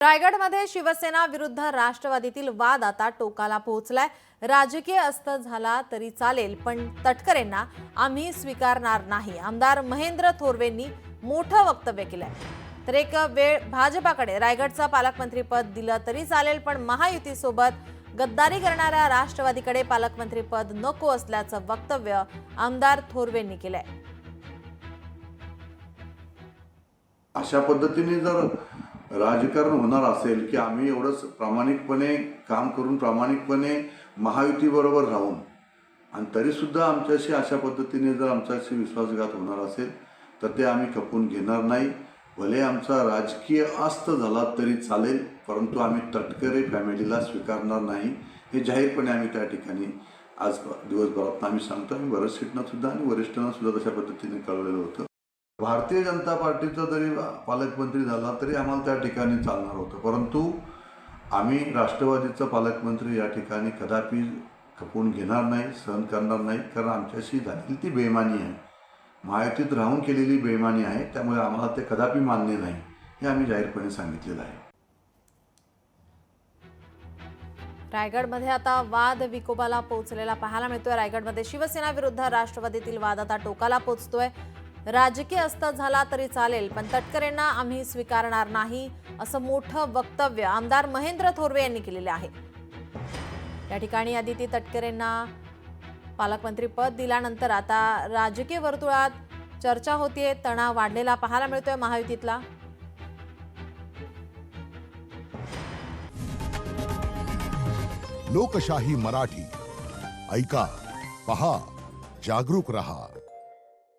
रायगडमध्ये शिवसेना विरुद्ध राष्ट्रवादीतील वाद आता टोकाला पोहोचलाय। राजकीय अस्तर झाला तरी चालेल, पण तटकरेंना आम्ही स्वीकारणार नाही, आमदार महेंद्र थोरवेंनी मोठं वक्तव्य केलंय। तर एक वेळ भाजपाकडे रायगडचं पालकमंत्रीपद दिलं तरी चालेल, पण महायुतीसोबत गद्दारी करणाऱ्या राष्ट्रवादीकडे पालकमंत्रीपद नको असल्याचं वक्तव्य आमदार थोरवेंनी केलंय। अशा पद्धतीने जर राजकारण होणार असेल की आम्ही एवढंच प्रामाणिकपणे काम करून प्रामाणिकपणे महायुती बरोबर राहून आणि तरी सुद्धा आमच्याशी अशा पद्धतीने जर आमच्याशी विश्वासघात होणार असेल तर ते आम्ही खपून घेणार नाही। भले आमचा राजकीय अस्त झाला तरी चालेल, परंतु आम्ही तटकरे फॅमिलीला स्वीकारणार नाही, हे जाहीरपणे आम्ही त्या ठिकाणी आज दिवसभरात आम्ही सांगतो। आम्ही बऱ्याच सीटना सुद्धा आणि वरिष्ठांना सुद्धा तशा पद्धतीने कळवलेलं होतं। भारतीय जनता पार्टीचा जरी पालकमंत्री झाला तरी आम्हाला त्या ठिकाणी चालणार होतं, परंतु आम्ही राष्ट्रवादीचा पालकमंत्री या ठिकाणी कदापि खपवून घेणार नाही, सहन करणार नाही, कारण आमच्याशी झालेली ती बेईमानी आहे, महायुतीत राहून केलेली बेईमानी आहे, त्यामुळे आम्हाला ते कदापि मान्य नाही, हे आम्ही जाहीरपणे सांगितलेलं आहे। रायगडमध्ये आता वाद विकोपाला पोहोचलेला पाहायला मिळतोय। रायगडमध्ये शिवसेना विरुद्ध राष्ट्रवादीतील वाद आता टोकाला पोहोचतोय। राजकीय अस्तर झाला तरी चालेल, पण तटकरेंना आम्ही स्वीकारणार नाही, असं मोठं वक्तव्य आमदार महेंद्र थोरवे यांनी केलेले आहे। या ठिकाणी आदिती तटकरेंना पालकमंत्रीपद दिल्यानंतर आता राजकीय वर्तुळात चर्चा होतीये, तणाव वाढलेला पाहायला मिळतोय महायुतीतला। लोकशाही मराठी ऐका, पहा, जागरूक रहा।